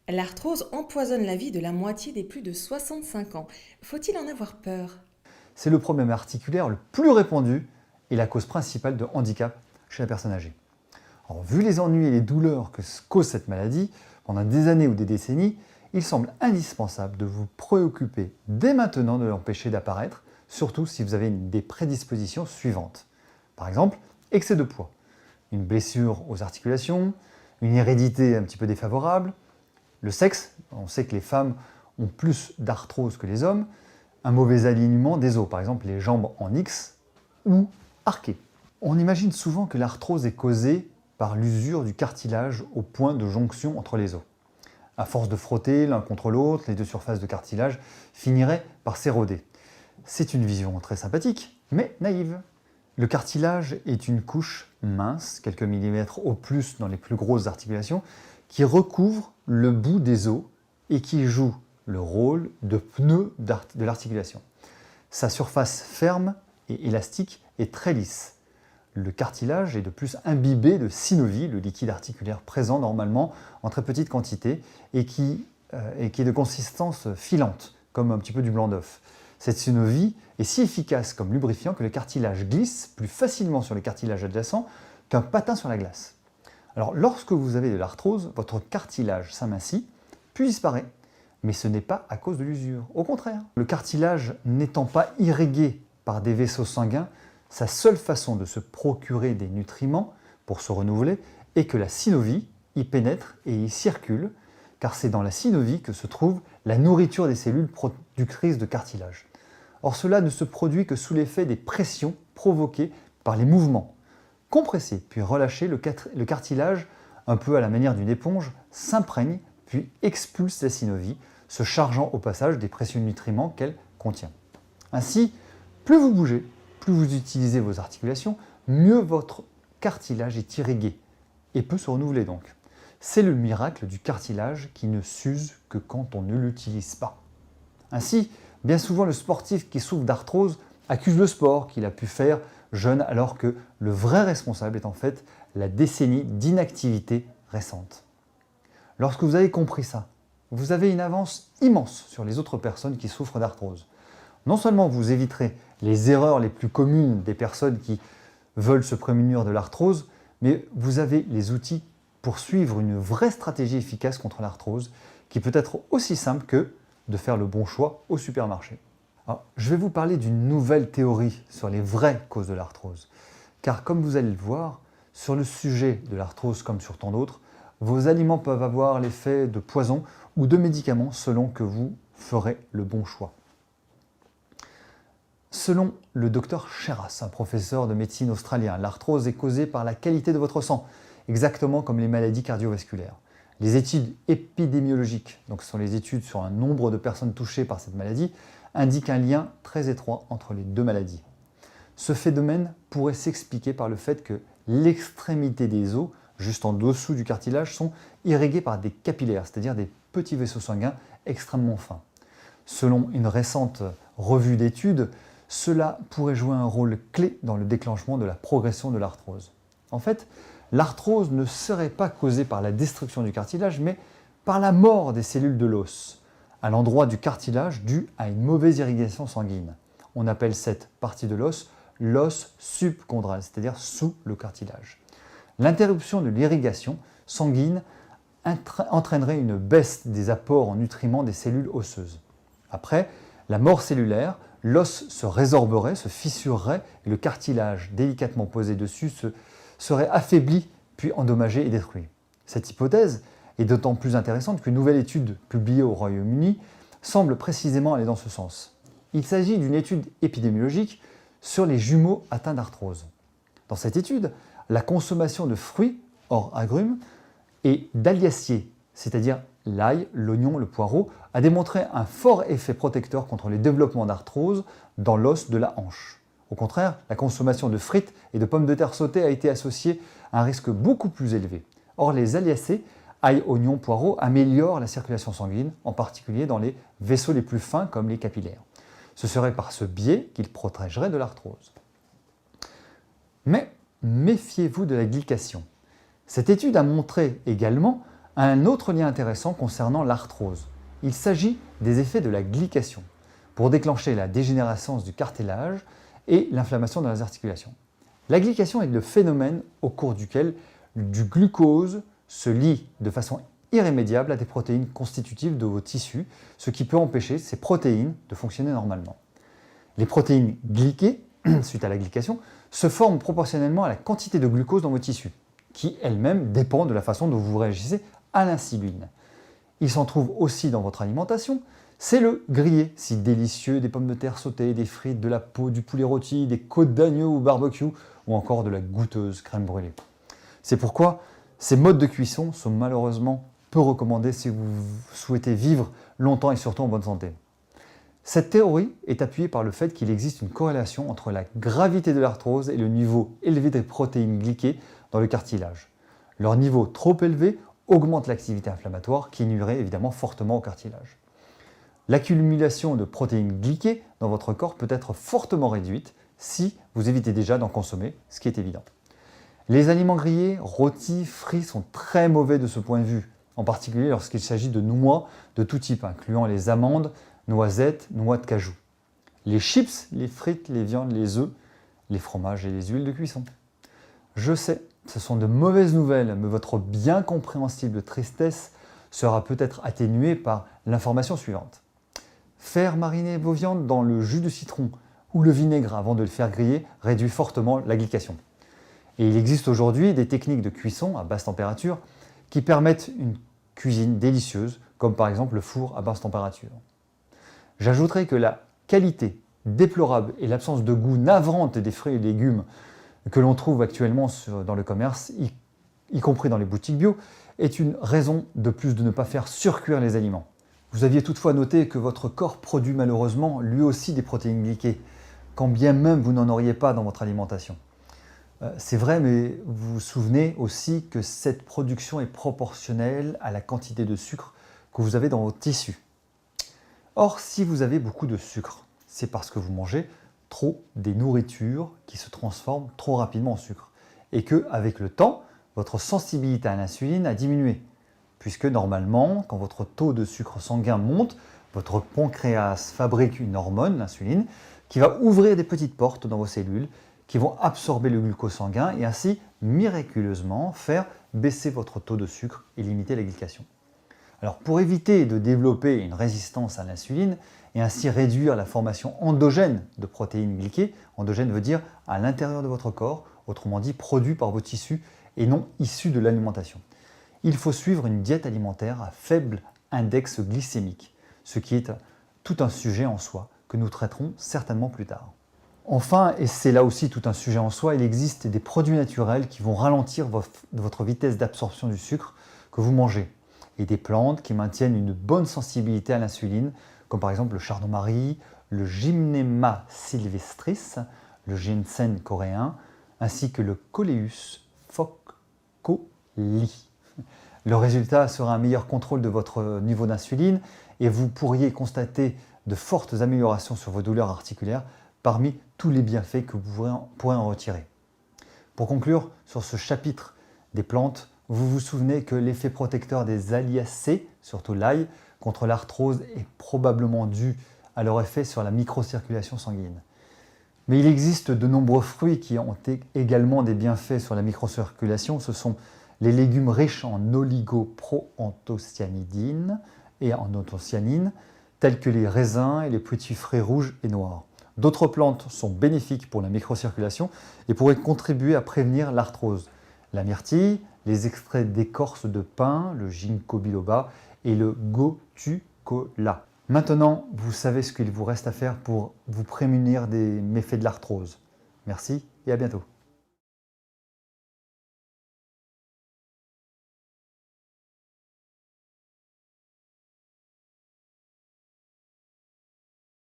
L'arthrose empoisonne la vie de la moitié des plus de 65 ans. Faut-il en avoir peur? C'est le problème articulaire le plus répandu et la cause principale de handicap chez la personne âgée. Alors, vu les ennuis et les douleurs que cause cette maladie, pendant des années ou des décennies, il semble indispensable de vous préoccuper dès maintenant de l'empêcher d'apparaître, surtout si vous avez des prédispositions suivantes. Par exemple, excès de poids, une blessure aux articulations, une hérédité un petit peu défavorable, le sexe, on sait que les femmes ont plus d'arthrose que les hommes, un mauvais alignement des os, par exemple les jambes en X ou arquées. On imagine souvent que l'arthrose est causée par l'usure du cartilage au point de jonction entre les os. À force de frotter l'un contre l'autre, les deux surfaces de cartilage finiraient par s'éroder. C'est une vision très sympathique, mais naïve. Le cartilage est une couche mince, quelques millimètres au plus dans les plus grosses articulations, qui recouvre le bout des os et qui joue le rôle de pneu de l'articulation. Sa surface ferme et élastique est très lisse. Le cartilage est de plus imbibé de synovie, le liquide articulaire présent normalement en très petite quantité et qui est de consistance filante, comme un petit peu du blanc d'œuf. Cette synovie est si efficace comme lubrifiant que le cartilage glisse plus facilement sur les cartilages adjacents qu'un patin sur la glace. Alors, lorsque vous avez de l'arthrose, votre cartilage s'amincit, puis disparaît. Mais ce n'est pas à cause de l'usure. Au contraire, le cartilage n'étant pas irrigué par des vaisseaux sanguins, sa seule façon de se procurer des nutriments pour se renouveler est que la synovie y pénètre et y circule, car c'est dans la synovie que se trouve la nourriture des cellules productrices de cartilage. Or, cela ne se produit que sous l'effet des pressions provoquées par les mouvements. Compressé puis relâché, le cartilage, un peu à la manière d'une éponge, s'imprègne puis expulse la synovie, se chargeant au passage des précieux nutriments qu'elle contient. Ainsi, plus vous bougez, plus vous utilisez vos articulations, mieux votre cartilage est irrigué et peut se renouveler donc. C'est le miracle du cartilage qui ne s'use que quand on ne l'utilise pas. Ainsi, bien souvent le sportif qui souffre d'arthrose accuse le sport qu'il a pu faire jeune alors que le vrai responsable est en fait la décennie d'inactivité récente. Lorsque vous avez compris ça, vous avez une avance immense sur les autres personnes qui souffrent d'arthrose. Non seulement vous éviterez les erreurs les plus communes des personnes qui veulent se prémunir de l'arthrose, mais vous avez les outils pour suivre une vraie stratégie efficace contre l'arthrose qui peut être aussi simple que de faire le bon choix au supermarché. Alors, je vais vous parler d'une nouvelle théorie sur les vraies causes de l'arthrose. Car comme vous allez le voir, sur le sujet de l'arthrose comme sur tant d'autres, vos aliments peuvent avoir l'effet de poison ou de médicaments selon que vous ferez le bon choix. Selon le docteur Sheras, un professeur de médecine australien, l'arthrose est causée par la qualité de votre sang, exactement comme les maladies cardiovasculaires. Les études épidémiologiques, donc ce sont les études sur un nombre de personnes touchées par cette maladie, indiquent un lien très étroit entre les deux maladies. Ce phénomène pourrait s'expliquer par le fait que l'extrémité des os, juste en dessous du cartilage, sont irrigués par des capillaires, c'est-à-dire des petits vaisseaux sanguins extrêmement fins. Selon une récente revue d'études, cela pourrait jouer un rôle clé dans le déclenchement de la progression de l'arthrose. En fait, l'arthrose ne serait pas causée par la destruction du cartilage, mais par la mort des cellules de l'os, à l'endroit du cartilage dû à une mauvaise irrigation sanguine. On appelle cette partie de l'os subchondral, c'est-à-dire sous le cartilage. L'interruption de l'irrigation sanguine entraînerait une baisse des apports en nutriments des cellules osseuses. Après la mort cellulaire, l'os se résorberait, se fissurerait et le cartilage délicatement posé dessus serait affaibli puis endommagé et détruit. Cette hypothèse est d'autant plus intéressante qu'une nouvelle étude publiée au Royaume-Uni semble précisément aller dans ce sens. Il s'agit d'une étude épidémiologique sur les jumeaux atteints d'arthrose. Dans cette étude, la consommation de fruits, hors agrumes, et d'aliaciers, c'est-à-dire l'ail, l'oignon, le poireau, a démontré un fort effet protecteur contre les développements d'arthrose dans l'os de la hanche. Au contraire, la consommation de frites et de pommes de terre sautées a été associée à un risque beaucoup plus élevé. Or, les aliacés, ail, oignon, poireau, améliorent la circulation sanguine, en particulier dans les vaisseaux les plus fins comme les capillaires. Ce serait par ce biais qu'ils protégeraient de l'arthrose. Mais méfiez-vous de la glycation. Cette étude a montré également Un autre lien intéressant concernant l'arthrose. Il s'agit des effets de la glycation pour déclencher la dégénérescence du cartilage et l'inflammation dans les articulations. La glycation est le phénomène au cours duquel du glucose se lie de façon irrémédiable à des protéines constitutives de vos tissus, ce qui peut empêcher ces protéines de fonctionner normalement. Les protéines glyquées, suite à la glycation, se forment proportionnellement à la quantité de glucose dans vos tissus, qui elle-même dépend de la façon dont vous réagissez à l'insuline. Il s'en trouve aussi dans votre alimentation. C'est le grillé, si délicieux, des pommes de terre sautées, des frites, de la peau, du poulet rôti, des côtes d'agneau au barbecue ou encore de la goûteuse crème brûlée. C'est pourquoi ces modes de cuisson sont malheureusement peu recommandés si vous souhaitez vivre longtemps et surtout en bonne santé. Cette théorie est appuyée par le fait qu'il existe une corrélation entre la gravité de l'arthrose et le niveau élevé des protéines glyquées dans le cartilage. Leur niveau trop élevé augmente l'activité inflammatoire qui nuirait évidemment fortement au cartilage. L'accumulation de protéines glyquées dans votre corps peut être fortement réduite si vous évitez déjà d'en consommer, ce qui est évident. Les aliments grillés, rôtis, frits sont très mauvais de ce point de vue, en particulier lorsqu'il s'agit de noix de tout type, incluant les amandes, noisettes, noix de cajou. Les chips, les frites, les viandes, les œufs, les fromages et les huiles de cuisson. Je sais, ce sont de mauvaises nouvelles, mais votre bien compréhensible tristesse sera peut-être atténuée par l'information suivante. Faire mariner vos viandes dans le jus de citron ou le vinaigre avant de le faire griller réduit fortement la glycation. Et il existe aujourd'hui des techniques de cuisson à basse température qui permettent une cuisine délicieuse, comme par exemple le four à basse température. J'ajouterai que la qualité déplorable et l'absence de goût navrante des fruits et légumes que l'on trouve actuellement dans le commerce, y compris dans les boutiques bio, est une raison de plus de ne pas faire surcuire les aliments. Vous aviez toutefois noté que votre corps produit malheureusement lui aussi des protéines glyquées, quand bien même vous n'en auriez pas dans votre alimentation. C'est vrai, mais vous vous souvenez aussi que cette production est proportionnelle à la quantité de sucre que vous avez dans vos tissus. Or, si vous avez beaucoup de sucre, c'est parce que vous mangez trop des nourritures qui se transforment trop rapidement en sucre. Et que, avec le temps, votre sensibilité à l'insuline a diminué. Puisque normalement, quand votre taux de sucre sanguin monte, votre pancréas fabrique une hormone, l'insuline, qui va ouvrir des petites portes dans vos cellules, qui vont absorber le glucose sanguin et ainsi, miraculeusement, faire baisser votre taux de sucre et limiter la glycation. Alors, pour éviter de développer une résistance à l'insuline et ainsi réduire la formation endogène de protéines glyquées, endogène veut dire à l'intérieur de votre corps, autrement dit produit par vos tissus et non issu de l'alimentation, il faut suivre une diète alimentaire à faible index glycémique, ce qui est tout un sujet en soi que nous traiterons certainement plus tard. Enfin, et c'est là aussi tout un sujet en soi, il existe des produits naturels qui vont ralentir votre vitesse d'absorption du sucre que vous mangez et des plantes qui maintiennent une bonne sensibilité à l'insuline, comme par exemple le chardon-marie, le Gymnema sylvestris, le ginseng coréen, ainsi que le Coleus phocoeli. Le résultat sera un meilleur contrôle de votre niveau d'insuline et vous pourriez constater de fortes améliorations sur vos douleurs articulaires parmi tous les bienfaits que vous pourrez en retirer. Pour conclure sur ce chapitre des plantes, vous vous souvenez que l'effet protecteur des aliacées, surtout l'ail, contre l'arthrose est probablement dû à leur effet sur la microcirculation sanguine. Mais il existe de nombreux fruits qui ont également des bienfaits sur la microcirculation. Ce sont les légumes riches en oligoproanthocyanidine et en anthocyanine, tels que les raisins et les petits fruits rouges et noirs. D'autres plantes sont bénéfiques pour la microcirculation et pourraient contribuer à prévenir l'arthrose. La myrtille, les extraits d'écorce de pin, le ginkgo biloba et le gotukola. Maintenant, vous savez ce qu'il vous reste à faire pour vous prémunir des méfaits de l'arthrose. Merci et à bientôt.